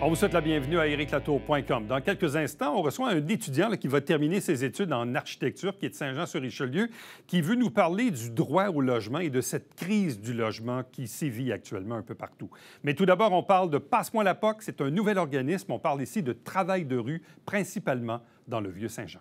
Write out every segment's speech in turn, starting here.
On vous souhaite la bienvenue à ericlatour.com. Dans quelques instants, on reçoit un étudiant qui va terminer ses études en architecture, qui est de Saint-Jean-sur-Richelieu, qui veut nous parler du droit au logement et de cette crise du logement qui sévit actuellement un peu partout. Mais tout d'abord, on parle de Passe-moi la POC. C'est un nouvel organisme. On parle ici de travail de rue, principalement dans le Vieux-Saint-Jean.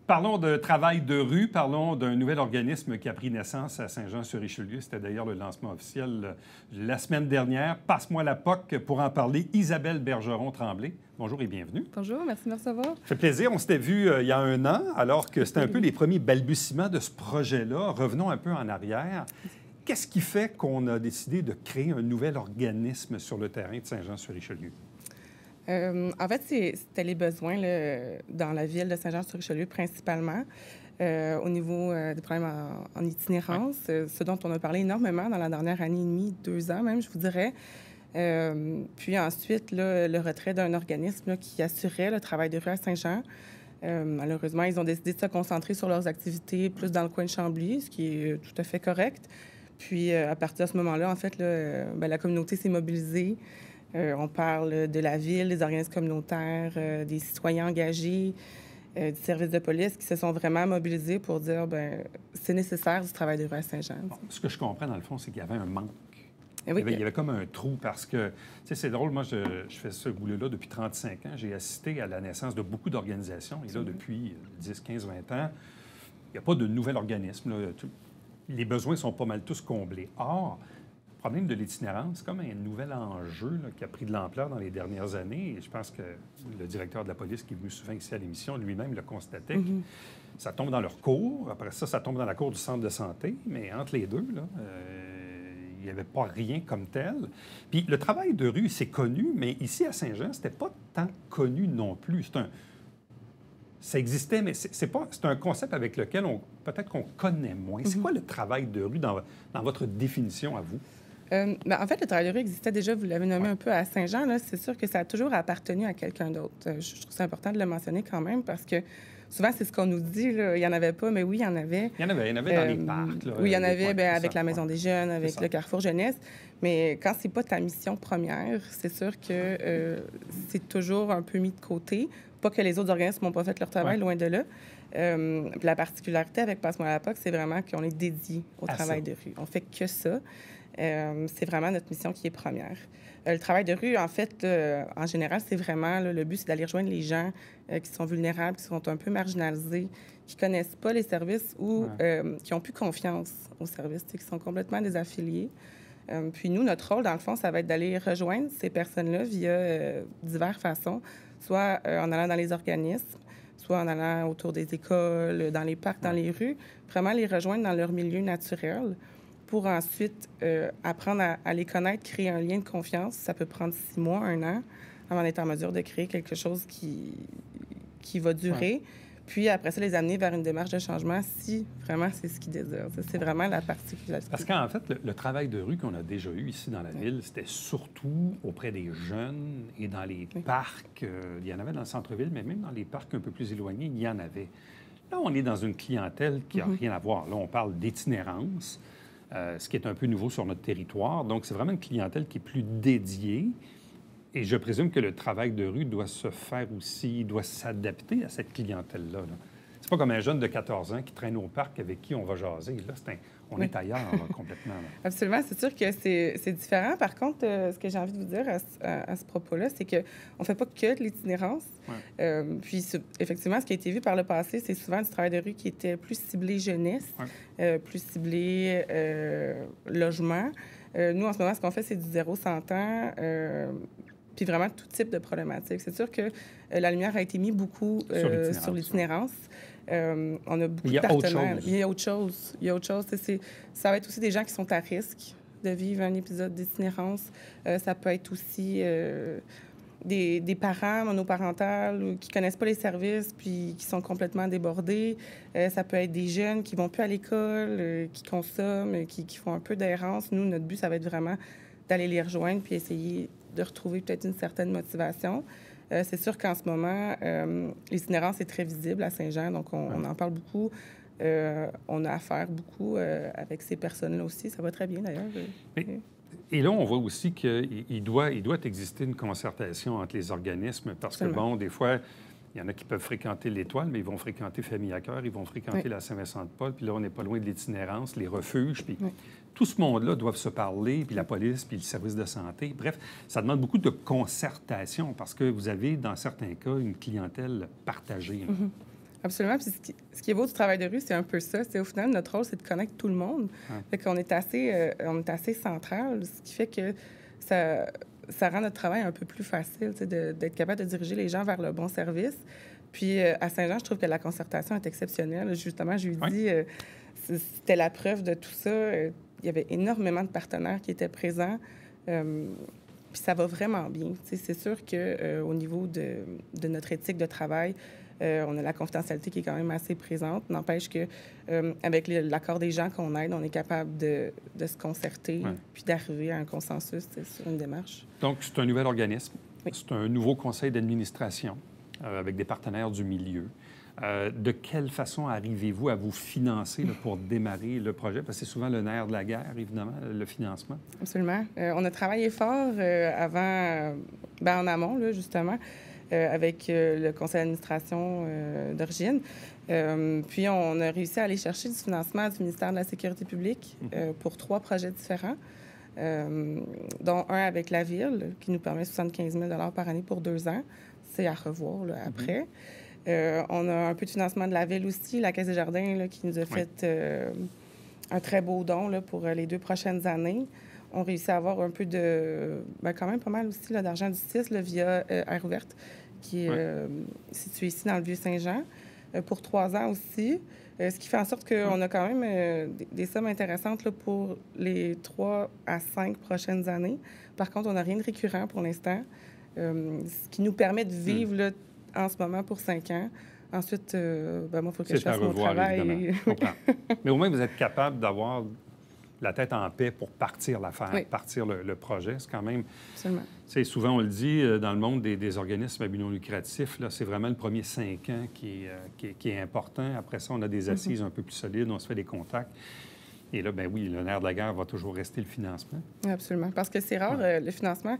Parlons de travail de rue, parlons d'un nouvel organisme qui a pris naissance à Saint-Jean-sur-Richelieu. C'était d'ailleurs le lancement officiel la semaine dernière. Passe-moi la POC pour en parler. Isabelle Bergeron-Tremblay, bonjour et bienvenue. Bonjour, merci de me recevoir. Ça fait plaisir. On s'était vu il y a un an, alors que c'était un peu les premiers balbutiements de ce projet-là. Revenons un peu en arrière. Qu'est-ce qui fait qu'on a décidé de créer un nouvel organisme sur le terrain de Saint-Jean-sur-Richelieu? En fait, c'était les besoins là, dans la ville de Saint-Jean-sur-Richelieu principalement, au niveau des problèmes en itinérance, ce dont on a parlé énormément dans la dernière année et demie, 2 ans même, je vous dirais. Puis ensuite, là, le retrait d'un organisme là, qui assurait le travail de rue à Saint-Jean. Malheureusement, ils ont décidé de se concentrer sur leurs activités plus dans le coin de Chambly, ce qui est tout à fait correct. Puis à partir de ce moment-là, en fait, là, la communauté s'est mobilisée. On parle de la ville, des organismes communautaires, des citoyens engagés, du service de police qui se sont vraiment mobilisés pour dire c'est nécessaire du travail de rue à Saint-Jean. Bon, ce que je comprends, dans le fond, c'est qu'il y avait un manque. Oui. Il y avait comme un trou parce que, tu sais, c'est drôle, moi, je fais ce boulot-là depuis 35 ans. J'ai assisté à la naissance de beaucoup d'organisations. Et là, depuis 10, 15, 20 ans, il n'y a pas de nouvel organisme. Là. Les besoins sont pas mal tous comblés. Or, le problème de l'itinérance, c'est comme un nouvel enjeu là, qui a pris de l'ampleur dans les dernières années. Et je pense que le directeur de la police qui est venu souvent ici à l'émission, lui-même le constatait. Que ça tombe dans leur cour. Après ça, ça tombe dans la cour du centre de santé. Mais entre les deux, là, il n'y avait pas rien comme tel. Puis le travail de rue, c'est connu, mais ici à Saint-Jean, c'était pas tant connu non plus. Ça existait, mais c'est un concept avec lequel peut-être qu'on connaît moins. C'est quoi le travail de rue dans votre définition à vous? En fait, le travail de rue existait déjà, vous l'avez nommé un peu à Saint-Jean. Là, c'est sûr que ça a toujours appartenu à quelqu'un d'autre. Je trouve ça important de le mentionner quand même parce que souvent, c'est ce qu'on nous dit. Là, il n'y en avait pas, mais oui, il y en avait. Il y en avait dans les parcs. Là, oui, il y en avait avec ça, la Maison des Jeunes, avec le Carrefour Jeunesse. Mais quand c'est pas ta mission première, c'est sûr que c'est toujours un peu mis de côté. Pas que les autres organismes n'ont pas fait leur travail, loin de là. La particularité avec Passe-moi la POC, c'est vraiment qu'on est dédié au travail de rue. On fait que ça. C'est vraiment notre mission qui est première. Le travail de rue, en fait, en général, c'est vraiment le but, c'est d'aller rejoindre les gens qui sont vulnérables, qui sont un peu marginalisés, qui connaissent pas les services ou qui ont plus confiance aux services, qui sont complètement désaffiliés. Puis nous, notre rôle, dans le fond, ça va être d'aller rejoindre ces personnes-là via diverses façons, soit en allant dans les organismes, soit en allant autour des écoles, dans les parcs, dans les rues, vraiment les rejoindre dans leur milieu naturel pour ensuite apprendre à les connaître, créer un lien de confiance. Ça peut prendre 6 mois, 1 an, avant d'être en mesure de créer quelque chose qui va durer. Puis après ça, les amener vers une démarche de changement si vraiment c'est ce qu'ils désirent. Ça, c'est vraiment la particularité. Parce qu'en fait, le travail de rue qu'on a déjà eu ici dans la ville, c'était surtout auprès des jeunes et dans les parcs. Il y en avait dans le centre-ville, mais même dans les parcs un peu plus éloignés, il y en avait. Là, on est dans une clientèle qui n'a rien à voir. Là, on parle d'itinérance. Ce qui est un peu nouveau sur notre territoire. Donc, c'est vraiment une clientèle qui est plus dédiée. Et je présume que le travail de rue doit se faire aussi, doit s'adapter à cette clientèle-là. Là. C'est pas comme un jeune de 14 ans qui traîne au parc avec qui on va jaser. Là, on est ailleurs là, complètement. Là. Absolument. C'est sûr que c'est différent. Par contre, ce que j'ai envie de vous dire à ce propos-là, c'est qu'on ne fait pas que de l'itinérance. Puis, effectivement, ce qui a été vu par le passé, c'est souvent du travail de rue qui était plus ciblé jeunesse, plus ciblé logement. Nous, en ce moment, ce qu'on fait, c'est du 0-100 ans. Puis vraiment tout type de problématiques. C'est sûr que la lumière a été mise beaucoup sur l'itinérance. On a beaucoup de partenaires. Il y a autre chose. Ça va être aussi des gens qui sont à risque de vivre un épisode d'itinérance. Ça peut être aussi des parents monoparentales qui ne connaissent pas les services puis qui sont complètement débordés. Ça peut être des jeunes qui ne vont plus à l'école, qui consomment, qui font un peu d'errance. Nous, notre but, ça va être vraiment d'aller les rejoindre puis essayer de retrouver peut-être une certaine motivation. C'est sûr qu'en ce moment, l'itinérance est très visible à Saint-Jean, donc on en parle beaucoup. On a affaire beaucoup avec ces personnes-là aussi. Ça va très bien, d'ailleurs. Et là, on voit aussi qu'il doit exister une concertation entre les organismes parce que, bon, des fois, il y en a qui peuvent fréquenter l'Étoile, mais ils vont fréquenter Famille à cœur, ils vont fréquenter la Saint-Vincent-de-Paul, puis là, on n'est pas loin de l'itinérance, les refuges, puis tout ce monde-là doit se parler, puis la police, puis le service de santé. Bref, ça demande beaucoup de concertation parce que vous avez, dans certains cas, une clientèle partagée. Absolument. Puis ce qui est beau du travail de rue, c'est un peu ça. C'est au final, notre rôle, c'est de connecter tout le monde. Fait qu'on est assez central, ce qui fait que ça rend notre travail un peu plus facile, d'être capable de diriger les gens vers le bon service. Puis à Saint-Jean, je trouve que la concertation est exceptionnelle. Justement, je lui dis, c'était la preuve de tout ça. Il y avait énormément de partenaires qui étaient présents. Puis ça va vraiment bien. C'est sûr qu'au niveau de notre éthique de travail, on a la confidentialité qui est quand même assez présente. N'empêche que avec l'accord des gens qu'on aide, on est capable de se concerter puis d'arriver à un consensus sur une démarche. Donc, c'est un nouvel organisme. C'est un nouveau conseil d'administration avec des partenaires du milieu. De quelle façon arrivez-vous à vous financer pour démarrer le projet? Parce que c'est souvent le nerf de la guerre, évidemment, le financement. Absolument. On a travaillé fort avant, en amont, là, justement, avec le conseil d'administration d'origine. Puis, on a réussi à aller chercher du financement du ministère de la Sécurité publique pour 3 projets différents, dont un avec la Ville, qui nous permet 75 000 par année pour 2 ans. C'est à revoir là, après. On a un peu de financement de la Ville aussi, la Caisse des Jardins, là, qui nous a fait un très beau don là, pour les 2 prochaines années. On réussit à avoir un peu de... quand même pas mal aussi là, d'argent du CIS là, via Air ouverte, qui est situé ici dans le Vieux-Saint-Jean, pour 3 ans aussi. Ce qui fait en sorte qu'on a quand même des sommes intéressantes là, pour les 3 à 5 prochaines années. Par contre, on n'a rien de récurrent pour l'instant, ce qui nous permet de vivre là, en ce moment pour 5 ans. Ensuite, moi, il faut que je fasse mon travail. Mais au moins, vous êtes capable d'avoir la tête en paix pour partir l'affaire, partir le projet. C'est quand même... Absolument. Souvent, on le dit, dans le monde des organismes à but non lucratif, là, c'est vraiment le premier 5 ans qui est important. Après ça, on a des assises un peu plus solides, on se fait des contacts. Et là, ben oui, le nerf de la guerre va toujours rester le financement. Absolument. Parce que c'est rare, le financement...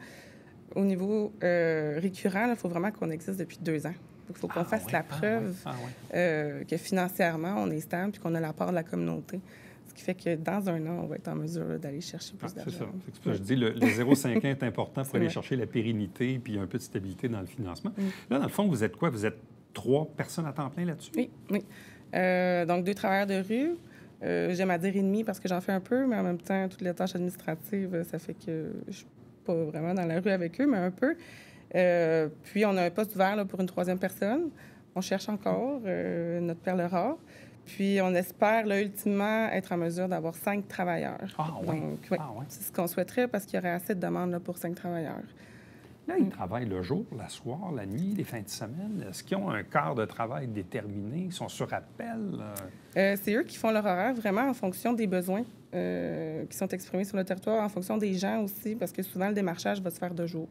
Au niveau récurrent, il faut vraiment qu'on existe depuis 2 ans. Il faut qu'on fasse la preuve que financièrement, on est stable et qu'on a l'apport de la communauté. Ce qui fait que dans 1 an, on va être en mesure d'aller chercher plus d'argent. C'est ça. C'est pour ça que je dis le 0,5 ans est important pour aller chercher la pérennité puis un peu de stabilité dans le financement. Là, dans le fond, vous êtes quoi? Vous êtes 3 personnes à temps plein là-dessus? Oui. Donc, 2 travailleurs de rue. J'aime à dire et demi parce que j'en fais un peu, mais en même temps, toutes les tâches administratives, ça fait que je suis pas vraiment dans la rue avec eux, mais un peu. Puis, on a un poste ouvert là, pour une 3e personne. On cherche encore notre perle rare. Puis, on espère, là, ultimement, être en mesure d'avoir 5 travailleurs. Donc, c'est ce qu'on souhaiterait parce qu'il y aurait assez de demandes là, pour 5 travailleurs. Là, ils travaillent le jour, le soir, la nuit, les fins de semaine. Est-ce qu'ils ont un quart de travail déterminé? Ils sont sur appel? C'est eux qui font leur horaire vraiment en fonction des besoins qui sont exprimés sur le territoire, en fonction des gens aussi, parce que souvent, le démarchage va se faire de jour,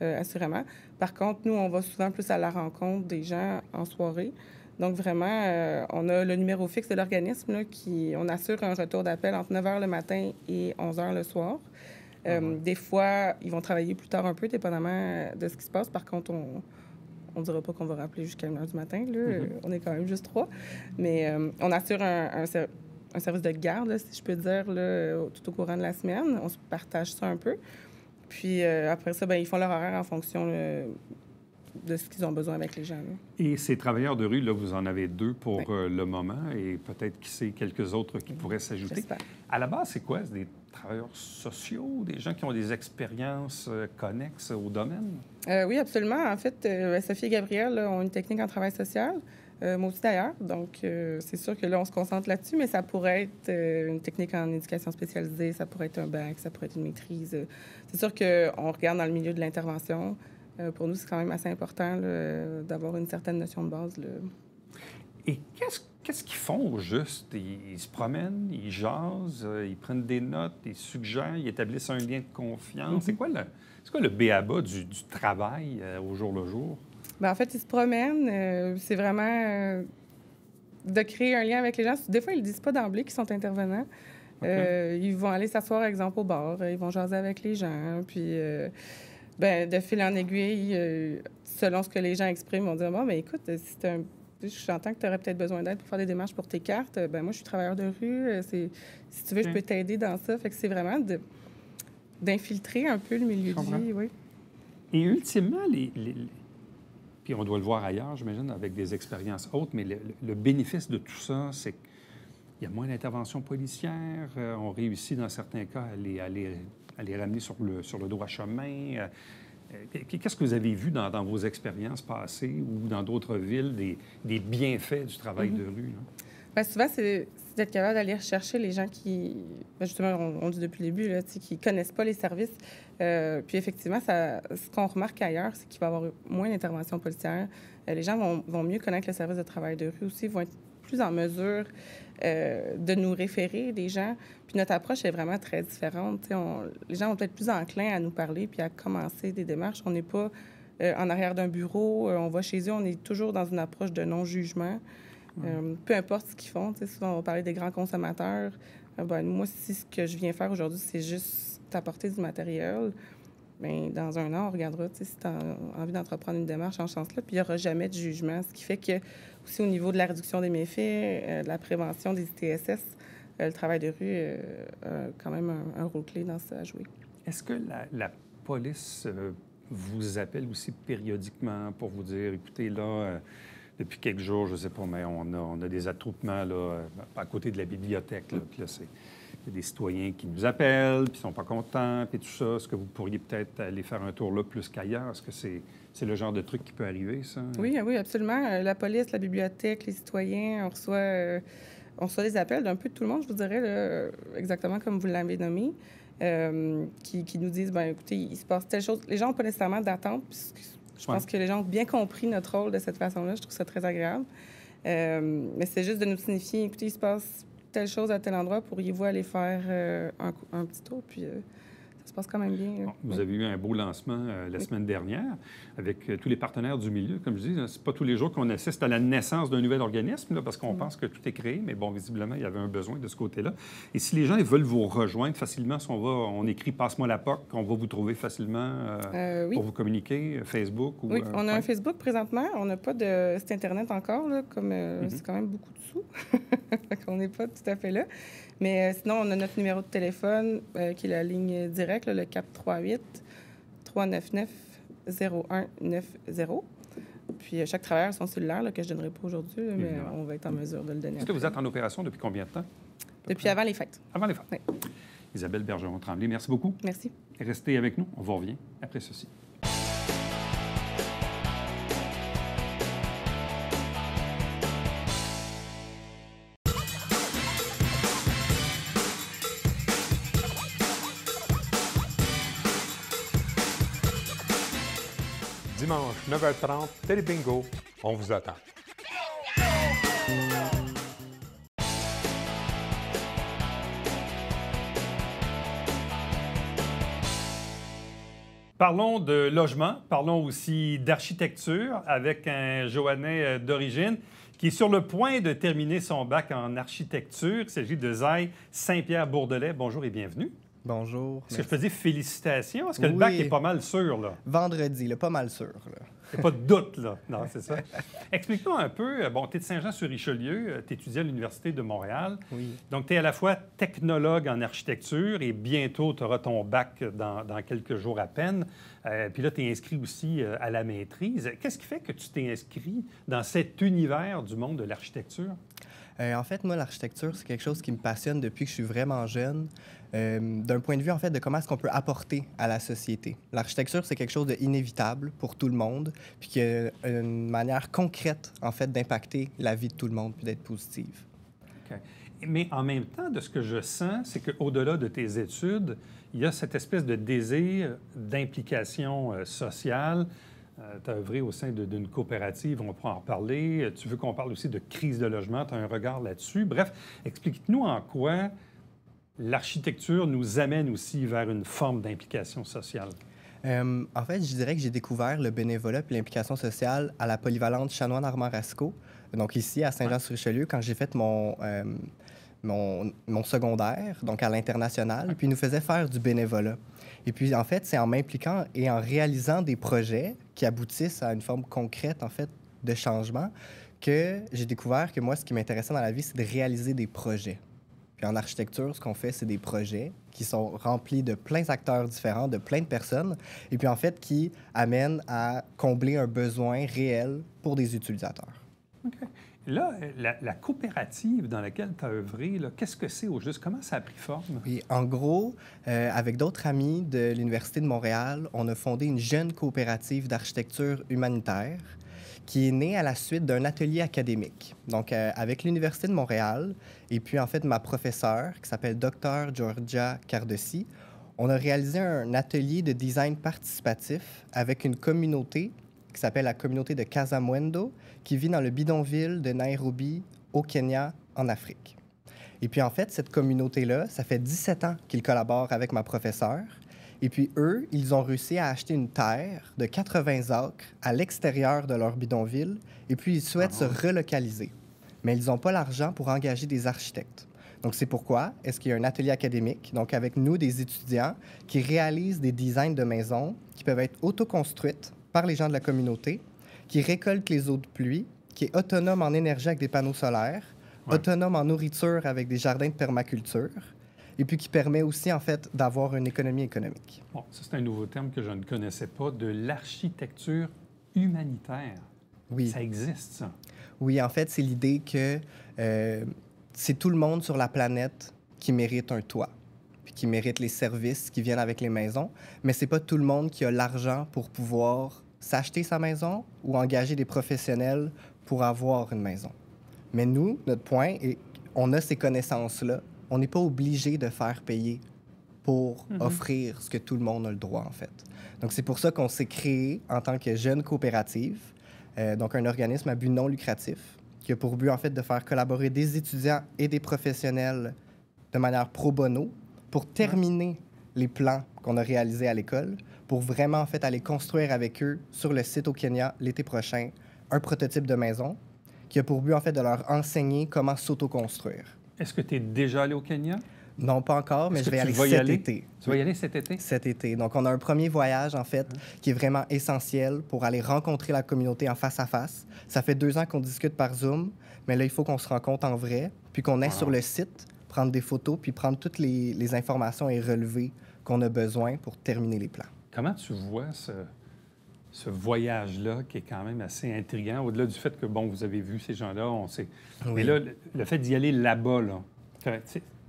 assurément. Par contre, nous, on va souvent plus à la rencontre des gens en soirée. Donc, vraiment, on a le numéro fixe de l'organisme, là, on assure un retour d'appel entre 9 h le matin et 11 h le soir. Des fois, ils vont travailler plus tard un peu, dépendamment de ce qui se passe. Par contre, on ne dira pas qu'on va rappeler jusqu'à 1 h du matin. Là. On est quand même juste 3. Mais on assure un service de garde, là, si je peux dire, là, tout au courant de la semaine. On se partage ça un peu. Puis après ça, ils font leur horaire en fonction de ce qu'ils ont besoin avec les gens. Là. Et ces travailleurs de rue, là, vous en avez 2 pour le moment et peut-être, qui sait, quelques autres qui pourraient s'ajouter. J'espère. À la base, c'est quoi? C'est des travailleurs sociaux, des gens qui ont des expériences connexes au domaine? Oui, absolument. En fait, Sophie et Gabriel là, ont une technique en travail social. Moi aussi, d'ailleurs. Donc, c'est sûr que là, on se concentre là-dessus, mais ça pourrait être une technique en éducation spécialisée, ça pourrait être un bac, ça pourrait être une maîtrise. C'est sûr qu'on regarde dans le milieu de l'intervention. Pour nous, c'est quand même assez important là, d'avoir une certaine notion de base. Là. Et qu'est-ce qu'ils font au juste? Ils se promènent, ils jasent, ils prennent des notes, ils suggèrent, ils établissent un lien de confiance. C'est quoi le b.a.-ba du travail au jour le jour? En fait, ils se promènent. C'est vraiment de créer un lien avec les gens. Des fois, ils ne disent pas d'emblée qu'ils sont intervenants. Ils vont aller s'asseoir, exemple, au bar. Ils vont jaser avec les gens. Puis, de fil en aiguille, selon ce que les gens expriment, ils vont dire, « Bon, mais écoute, j'entends que tu aurais peut-être besoin d'aide pour faire des démarches pour tes cartes. Moi, je suis travailleur de rue. Si tu veux, je peux t'aider dans ça. » Fait que c'est vraiment d'infiltrer un peu le milieu de vie, oui. Et ultimement, puis on doit le voir ailleurs, j'imagine, avec des expériences autres, mais le bénéfice de tout ça, c'est qu'il y a moins d'interventions policières. On réussit, dans certains cas, à les ramener sur le droit chemin. Qu'est-ce que vous avez vu dans vos expériences passées ou dans d'autres villes, des bienfaits du travail de rue? Bien, souvent, c'est d'être capable d'aller rechercher les gens qui, justement, on dit depuis le début, là, qui ne connaissent pas les services. Puis effectivement, ce qu'on remarque ailleurs, c'est qu'il va y avoir moins d'interventions policières. Les gens vont mieux connaître le service de travail de rue aussi, vont être plus en mesure de nous référer des gens. Puis notre approche est vraiment très différente. Les gens vont être plus enclins à nous parler puis à commencer des démarches. On n'est pas en arrière d'un bureau, on va chez eux, on est toujours dans une approche de non-jugement. Peu importe ce qu'ils font. Souvent, on va parler des grands consommateurs. Moi, si ce que je viens faire aujourd'hui, c'est juste t'apporter du matériel, bien, dans un an, on regardera si tu as envie d'entreprendre une démarche en ce sens-là. Puis il n'y aura jamais de jugement, ce qui fait que, aussi au niveau de la réduction des méfaits, de la prévention des ITSS, le travail de rue a quand même un rôle clé dans ça à jouer. Est-ce que la police vous appelle aussi périodiquement pour vous dire, écoutez, là, depuis quelques jours, je ne sais pas, mais on a des attroupements là, à côté de la bibliothèque. Là, puis là, il y a des citoyens qui nous appellent, puis ils ne sont pas contents, puis tout ça. Est-ce que vous pourriez peut-être aller faire un tour là plus qu'ailleurs? Est-ce que c'est le genre de truc qui peut arriver, ça? Oui, absolument. La police, la bibliothèque, les citoyens, on reçoit des appels d'un peu de tout le monde, je vous dirais, là, exactement comme vous l'avez nommé, qui nous disent, écoutez, il se passe telle chose. Les gens n'ont pas nécessairement d'attente, puisque je pense que les gens ont bien compris notre rôle de cette façon-là. Je trouve ça très agréable. Mais c'est juste de nous signifier, écoutez, il se passe telle chose à tel endroit, pourriez-vous aller faire un petit tour? Puis ça se passe quand même bien. Bon, vous avez eu un beau lancement la semaine dernière avec tous les partenaires du milieu. Comme je dis, c'est pas tous les jours qu'on assiste à la naissance d'un nouvel organisme, là, parce qu'on pense que tout est créé, mais bon, visiblement, il y avait un besoin de ce côté-là. Et si les gens veulent vous rejoindre facilement, si on écrit « Passe-moi la POC », on va vous trouver facilement pour vous communiquer, Facebook ou... Oui, on a un Facebook présentement. On n'a pas de site Internet encore, là, comme c'est quand même beaucoup de sous. On n'est pas tout à fait là. Mais sinon, on a notre numéro de téléphone, qui est la ligne directe, là, le 438-399-0190. Puis chaque travailleur a son cellulaire, là, que je ne donnerai pas aujourd'hui, là, mais on va être en mesure de le donner. Est-ce que vous êtes en opération depuis combien de temps? Depuis avant les fêtes. Avant les fêtes. Oui. Isabelle Bergeron-Tremblay, merci beaucoup. Merci. Restez avec nous. On vous revient après ceci. Dimanche, 9h30, Télébingo, on vous attend. Parlons de logement, parlons aussi d'architecture avec un Joannais d'origine qui est sur le point de terminer son bac en architecture. Il s'agit de Zay Saint-Pierre-Bourdelais. Bonjour et bienvenue. Bonjour. Est-ce que je peux dire félicitations? Parce que le bac est pas mal sûr, là. Vendredi, là, pas mal sûr, là. Il n'y a pas de doute, là. Non, c'est ça. Explique-nous un peu. Bon, tu es de Saint-Jean-sur-Richelieu, tu étudies à l'Université de Montréal. Oui. Donc, tu es à la fois technologue en architecture et bientôt, tu auras ton bac dans quelques jours à peine. Puis là, tu es inscrit aussi à la maîtrise. Qu'est-ce qui fait que tu t'es inscrit dans cet univers du monde de l'architecture? En fait, moi, l'architecture, c'est quelque chose qui me passionne depuis que je suis vraiment jeune. D'un point de vue, en fait, de comment est-ce qu'on peut apporter à la société. L'architecture, c'est quelque chose d'inévitable pour tout le monde, puis qui a une manière concrète, en fait, d'impacter la vie de tout le monde, puis d'être positive. OK. Mais en même temps, de ce que je sens, c'est qu'au-delà de tes études, il y a cette espèce de désir d'implication sociale. Tu as œuvré au sein d'une coopérative, on pourra en reparler. Tu veux qu'on parle aussi de crise de logement, tu as un regard là-dessus. Bref, explique-nous en quoi l'architecture nous amène aussi vers une forme d'implication sociale. En fait, je dirais que j'ai découvert le bénévolat et l'implication sociale à la polyvalente Chanoine-Armand-Rasco. donc ici à Saint-Jean-sur-Richelieu, quand j'ai fait mon secondaire, donc à l'international, puis ils nous faisaient faire du bénévolat. Et puis, en fait, c'est en m'impliquant et en réalisant des projets qui aboutissent à une forme concrète, en fait, de changement, que j'ai découvert que moi, ce qui m'intéressait dans la vie, c'est de réaliser des projets. Puis en architecture, ce qu'on fait, c'est des projets qui sont remplis de plein d'acteurs différents, de plein de personnes, et puis en fait, qui amènent à combler un besoin réel pour des utilisateurs. OK. Là, la coopérative dans laquelle tu as œuvré, là, qu'est-ce que c'est au juste? Comment ça a pris forme? Oui, en gros, avec d'autres amis de l'Université de Montréal, on a fondé une jeune coopérative d'architecture humanitaire qui est née à la suite d'un atelier académique. Donc, avec l'Université de Montréal, et puis en fait, ma professeure, qui s'appelle Dr. Georgia Cardessi, on a réalisé un atelier de design participatif avec une communauté qui s'appelle la communauté de Casamwendo, qui vit dans le bidonville de Nairobi, au Kenya, en Afrique. Et puis, en fait, cette communauté-là, ça fait 17 ans qu'ils collaborent avec ma professeure. Et puis, eux, ils ont réussi à acheter une terre de 80 acres à l'extérieur de leur bidonville, et puis ils souhaitent se relocaliser. Mais ils n'ont pas l'argent pour engager des architectes. Donc, c'est pourquoi est-ce qu'il y a un atelier académique, donc avec nous, des étudiants, qui réalisent des designs de maisons qui peuvent être autoconstruites par les gens de la communauté, qui récoltent les eaux de pluie, qui est autonome en énergie avec des panneaux solaires, autonome en nourriture avec des jardins de permaculture, et puis qui permet aussi, en fait, d'avoir une économie économique. Bon, ça, c'est un nouveau terme que je ne connaissais pas, de l'architecture humanitaire. Oui. Ça existe, ça? Oui, en fait, c'est l'idée que c'est tout le monde sur la planète qui mérite un toit, puis qui mérite les services qui viennent avec les maisons, mais c'est pas tout le monde qui a l'argent pour pouvoir s'acheter sa maison ou engager des professionnels pour avoir une maison. Mais nous, notre point, est on a ces connaissances-là. On n'est pas obligé de faire payer pour offrir ce que tout le monde a le droit, en fait. Donc, c'est pour ça qu'on s'est créé en tant que jeune coopérative, donc un organisme à but non lucratif, qui a pour but, en fait, de faire collaborer des étudiants et des professionnels de manière pro bono pour terminer les plans qu'on a réalisés à l'école, pour vraiment, en fait, aller construire avec eux sur le site au Kenya l'été prochain un prototype de maison qui a pour but, en fait, de leur enseigner comment s'autoconstruire. Est-ce que tu es déjà allé au Kenya? Non, pas encore, mais je vais aller cet été. Tu vas y aller cet été? Cet été. Donc, on a un premier voyage, en fait, qui est vraiment essentiel pour aller rencontrer la communauté en face à face. Ça fait 2 ans qu'on discute par Zoom, mais là, il faut qu'on se rencontre en vrai, puis qu'on aille sur le site, prendre des photos, puis prendre toutes les informations et relevés qu'on a besoin pour terminer les plans. Comment tu vois ce voyage-là qui est quand même assez intriguant, au-delà du fait que, bon, vous avez vu ces gens-là, on sait. Oui. Mais là, le fait d'y aller là-bas, là,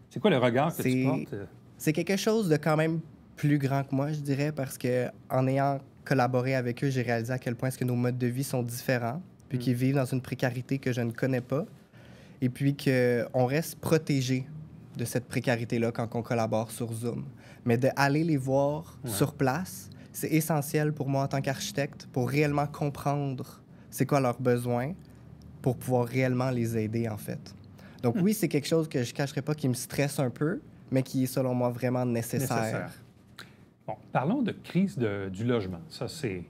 c'est quoi le regard que tu portes? C'est quelque chose de quand même plus grand que moi, je dirais, parce que en ayant collaboré avec eux, j'ai réalisé à quel point est-ce que nos modes de vie sont différents, puis qu'ils vivent dans une précarité que je ne connais pas, et puis qu'on reste protégé de cette précarité-là quand on collabore sur Zoom. Mais d'aller les voir sur place, c'est essentiel pour moi en tant qu'architecte pour réellement comprendre c'est quoi leurs besoins pour pouvoir réellement les aider, en fait. Donc oui, c'est quelque chose que je ne cacherai pas qui me stresse un peu, mais qui est, selon moi, vraiment nécessaire. Bon, parlons de crise du logement. Ça, c'est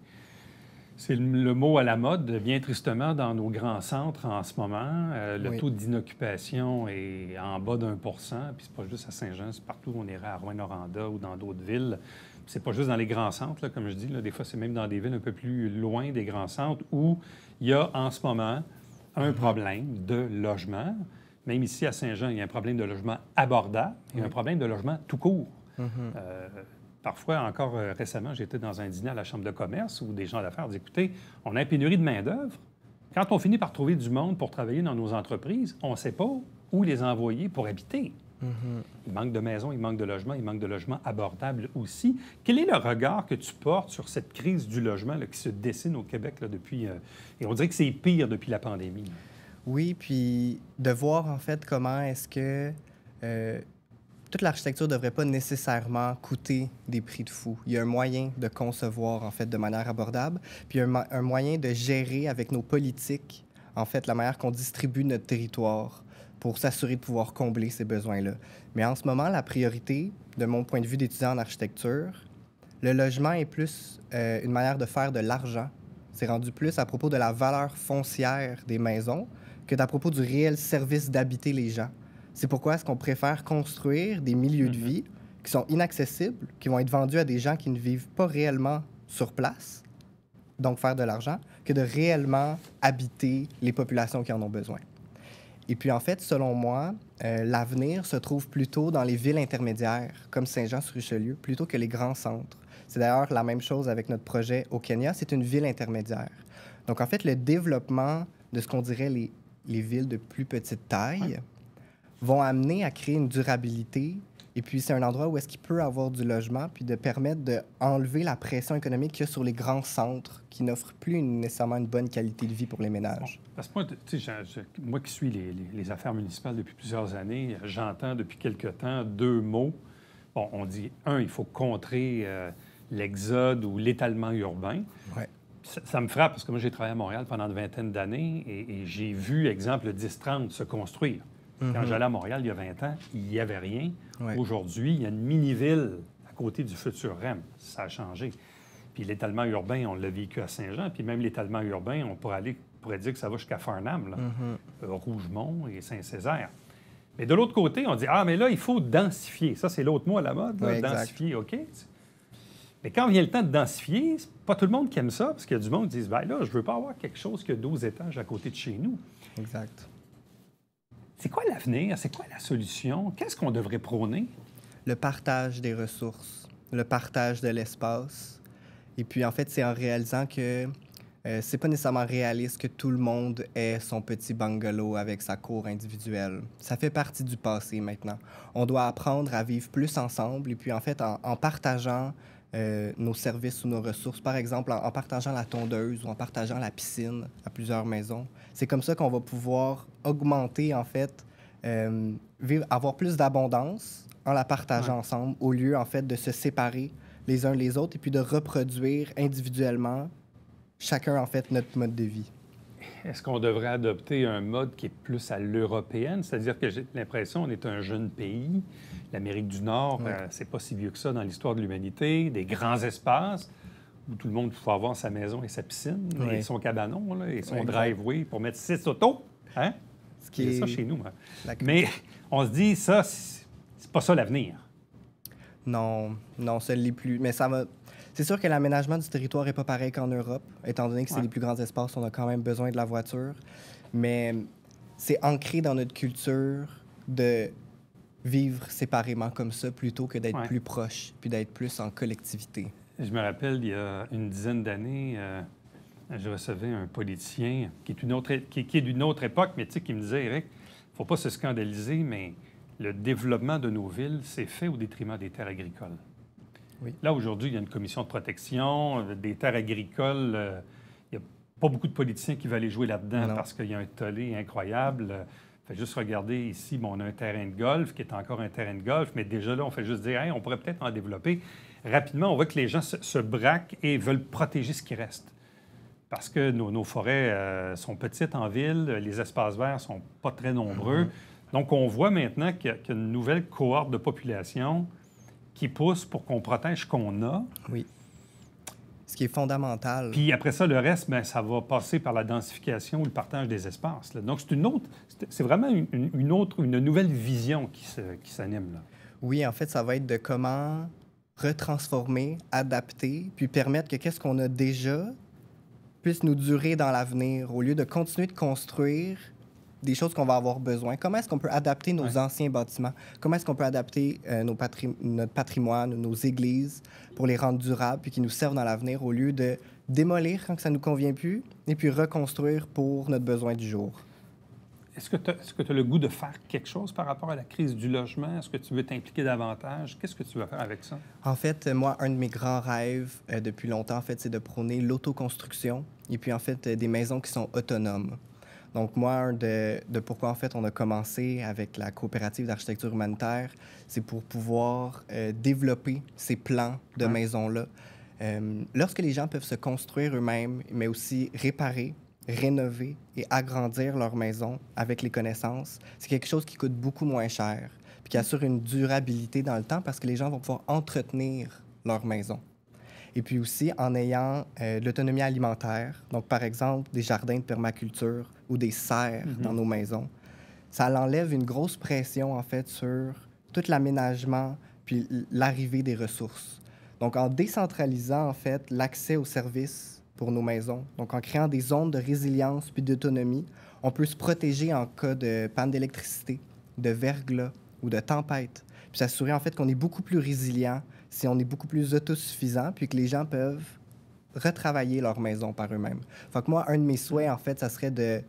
le mot à la mode, bien tristement, dans nos grands centres en ce moment. Le taux d'inoccupation est en bas d'1 %, puis c'est pas juste à Saint-Jean, c'est partout où on irait à Rouyn-Noranda ou dans d'autres villes. C'est pas juste dans les grands centres, là, comme je dis. Là, des fois, c'est même dans des villes un peu plus loin des grands centres où il y a en ce moment un problème de logement. Même ici, à Saint-Jean, il y a un problème de logement abordable. Il y a un problème de logement tout court. Parfois, encore récemment, j'étais dans un dîner à la Chambre de commerce où des gens d'affaires disaient, écoutez, on a une pénurie de main-d'œuvre. Quand on finit par trouver du monde pour travailler dans nos entreprises, on ne sait pas où les envoyer pour habiter. Il manque de maisons, il manque de logements, il manque de logements abordables aussi. Quel est le regard que tu portes sur cette crise du logement là, qui se dessine au Québec là, depuis... et on dirait que c'est pire depuis la pandémie. Là. Oui, puis de voir, en fait, comment est-ce que toute l'architecture ne devrait pas nécessairement coûter des prix de fou. Il y a un moyen de concevoir, en fait, de manière abordable, puis un moyen de gérer avec nos politiques, en fait, la manière qu'on distribue notre territoire pour s'assurer de pouvoir combler ces besoins-là. Mais en ce moment, la priorité, de mon point de vue d'étudiant en architecture, le logement est plus une manière de faire de l'argent. C'est rendu plus à propos de la valeur foncière des maisons que d'à propos du réel service d'habiter les gens. C'est pourquoi est-ce qu'on préfère construire des milieux de vie qui sont inaccessibles, qui vont être vendus à des gens qui ne vivent pas réellement sur place, donc faire de l'argent, que de réellement habiter les populations qui en ont besoin. Et puis, en fait, selon moi, l'avenir se trouve plutôt dans les villes intermédiaires, comme Saint-Jean-sur-Richelieu, plutôt que les grands centres. C'est d'ailleurs la même chose avec notre projet au Kenya, c'est une ville intermédiaire. Donc, en fait, le développement de ce qu'on dirait les villes de plus petite taille vont amener à créer une durabilité. Et puis, c'est un endroit où est-ce qu'il peut avoir du logement, puis de permettre d'enlever la pression économique qu'il y a sur les grands centres qui n'offrent plus nécessairement une bonne qualité de vie pour les ménages. Parce que moi, tu sais, moi qui suis les affaires municipales depuis plusieurs années, j'entends depuis quelque temps deux mots. Bon, on dit, un, il faut contrer l'exode ou l'étalement urbain. Ouais. Ça me frappe parce que moi, j'ai travaillé à Montréal pendant une vingtaine d'années et j'ai vu, exemple, le 10-30 se construire. Quand j'allais à Montréal il y a 20 ans, il n'y avait rien. Ouais. Aujourd'hui, il y a une mini-ville à côté du futur REM. Ça a changé. Puis l'étalement urbain, on l'a vécu à Saint-Jean. Puis même l'étalement urbain, on pourrait dire que ça va jusqu'à Farnham, là, Rougemont et Saint-Césaire. Mais de l'autre côté, on dit, ah, mais là, il faut densifier. Ça, c'est l'autre mot à la mode, là, ouais, densifier, OK. Mais quand vient le temps de densifier, c'est pas tout le monde qui aime ça, parce qu'il y a du monde qui dit, bien là, je veux pas avoir quelque chose qui a 12 étages à côté de chez nous. Exact. C'est quoi l'avenir? C'est quoi la solution? Qu'est-ce qu'on devrait prôner? Le partage des ressources, le partage de l'espace. Et puis, en fait, c'est en réalisant que c'est pas nécessairement réaliste que tout le monde ait son petit bungalow avec sa cour individuelle. Ça fait partie du passé maintenant. On doit apprendre à vivre plus ensemble et puis, en fait, en partageant nos services ou nos ressources, par exemple, en partageant la tondeuse ou en partageant la piscine à plusieurs maisons. C'est comme ça qu'on va pouvoir augmenter, en fait, avoir plus d'abondance en la partageant ensemble, au lieu, en fait, de se séparer les uns les autres et puis de reproduire individuellement chacun, en fait, notre mode de vie. Est-ce qu'on devrait adopter un mode qui est plus à l'européenne? C'est-à-dire que j'ai l'impression qu'on est un jeune pays. L'Amérique du Nord, c'est pas si vieux que ça dans l'histoire de l'humanité. Des grands espaces où tout le monde pouvait avoir sa maison et sa piscine et son cabanon là, et son driveway pour mettre 6 autos. Hein? Ce qui est ça chez nous. Hein? Mais on se dit, ça, c'est pas ça l'avenir. Non, ça ne l'est plus. Mais ça va... C'est sûr que l'aménagement du territoire n'est pas pareil qu'en Europe, étant donné que c'est les plus grands espaces, on a quand même besoin de la voiture. Mais c'est ancré dans notre culture de vivre séparément comme ça plutôt que d'être plus proche puis d'être plus en collectivité. Je me rappelle, il y a une dizaine d'années, je recevais un politicien qui est d'une autre époque, mais tu sais, qui me disait, Éric, il ne faut pas se scandaliser, mais le développement de nos villes s'est fait au détriment des terres agricoles. Oui. Là, aujourd'hui, il y a une commission de protection des terres agricoles. Il n'y a pas beaucoup de politiciens qui veulent aller jouer là-dedans parce qu'il y a un tollé incroyable. Fait juste regarder ici, bon, on a un terrain de golf qui est encore un terrain de golf, mais déjà là, on fait juste dire, hey, on pourrait peut-être en développer. Rapidement, on voit que les gens se braquent et veulent protéger ce qui reste. Parce que nos forêts sont petites en ville, les espaces verts ne sont pas très nombreux. Donc, on voit maintenant qu'il y a une nouvelle cohorte de population qui pousse pour qu'on protège ce qu'on a. Oui. Ce qui est fondamental. Puis après ça, le reste, bien, ça va passer par la densification ou le partage des espaces. Là. Donc, c'est vraiment une nouvelle vision qui s'anime, là. Oui, en fait, ça va être de comment retransformer, adapter, puis permettre que qu'est-ce qu'on a déjà puisse nous durer dans l'avenir, au lieu de continuer de construire des choses qu'on va avoir besoin. Comment est-ce qu'on peut adapter nos anciens bâtiments? Comment est-ce qu'on peut adapter notre patrimoine, nos églises, pour les rendre durables puis qui nous servent dans l'avenir, au lieu de démolir quand ça ne nous convient plus et puis reconstruire pour notre besoin du jour? Est-ce que tu as le goût de faire quelque chose par rapport à la crise du logement? Est-ce que tu veux t'impliquer davantage? Qu'est-ce que tu vas faire avec ça? En fait, moi, un de mes grands rêves depuis longtemps, en fait, c'est de prôner l'autoconstruction et puis, en fait, des maisons qui sont autonomes. Donc, moi, un de pourquoi, en fait, on a commencé avec la coopérative d'architecture humanitaire, c'est pour pouvoir développer ces plans de maisons-là. Lorsque les gens peuvent se construire eux-mêmes, mais aussi réparer, rénover et agrandir leur maison avec les connaissances, c'est quelque chose qui coûte beaucoup moins cher puis qui assure une durabilité dans le temps parce que les gens vont pouvoir entretenir leur maison. Et puis aussi en ayant de l'autonomie alimentaire, donc par exemple des jardins de permaculture ou des serres dans nos maisons, ça enlève une grosse pression, en fait, sur tout l'aménagement puis l'arrivée des ressources. Donc, en décentralisant, en fait, l'accès aux services pour nos maisons, donc en créant des zones de résilience puis d'autonomie, on peut se protéger en cas de panne d'électricité, de verglas ou de tempête, puis s'assurer, en fait, qu'on est beaucoup plus résilient si on est beaucoup plus autosuffisant, puis que les gens peuvent retravailler leur maison par eux-mêmes. Fait que moi, un de mes souhaits, en fait, ça serait de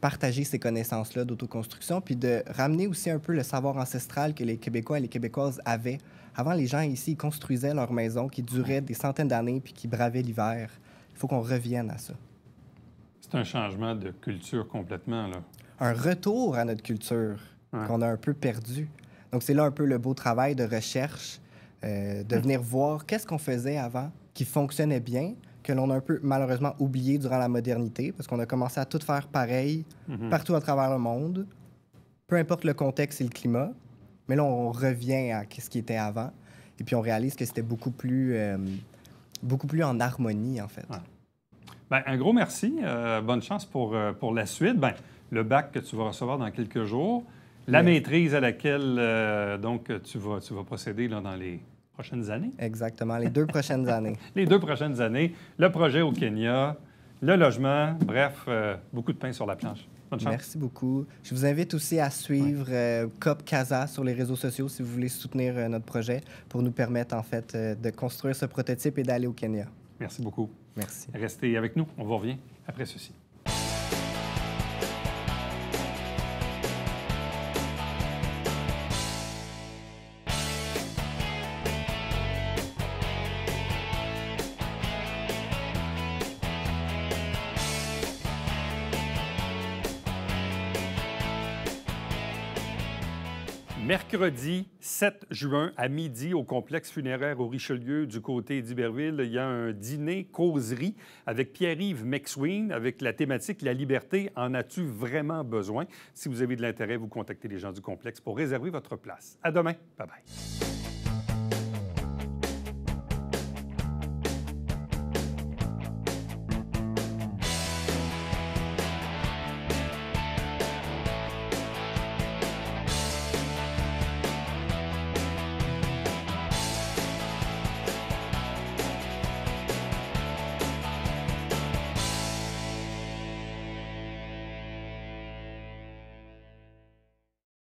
partager ces connaissances-là d'autoconstruction, puis de ramener aussi un peu le savoir ancestral que les Québécois et les Québécoises avaient. Avant, les gens ici, ils construisaient leurs maisons qui duraient des centaines d'années puis qui bravaient l'hiver. Il faut qu'on revienne à ça. C'est un changement de culture complètement, là. Un retour à notre culture qu'on a un peu perdu. Donc, c'est là un peu le beau travail de recherche, de venir voir qu'est-ce qu'on faisait avant qui fonctionnait bien, que l'on a un peu malheureusement oublié durant la modernité, parce qu'on a commencé à tout faire pareil partout à travers le monde, peu importe le contexte et le climat. Mais là, on revient à ce qui était avant, et puis on réalise que c'était beaucoup plus en harmonie, en fait. Ouais. Bien, un gros merci. Bonne chance pour la suite. Bien, le bac que tu vas recevoir dans quelques jours, la maîtrise à laquelle donc tu vas procéder là, dans les prochaines années. Exactement, les 2 prochaines années. Les 2 prochaines années, le projet au Kenya, le logement, bref, beaucoup de pain sur la planche. Bonne chance. Merci beaucoup. Je vous invite aussi à suivre COP Casa sur les réseaux sociaux si vous voulez soutenir notre projet pour nous permettre, en fait, de construire ce prototype et d'aller au Kenya. Merci beaucoup. Merci. Restez avec nous. On vous revient après ceci. Mercredi 7 juin à midi au complexe funéraire au Richelieu du côté d'Iberville, il y a un dîner causerie avec Pierre-Yves McSween avec la thématique « La liberté, en as-tu vraiment besoin? » Si vous avez de l'intérêt, vous contactez les gens du complexe pour réserver votre place. À demain. Bye-bye.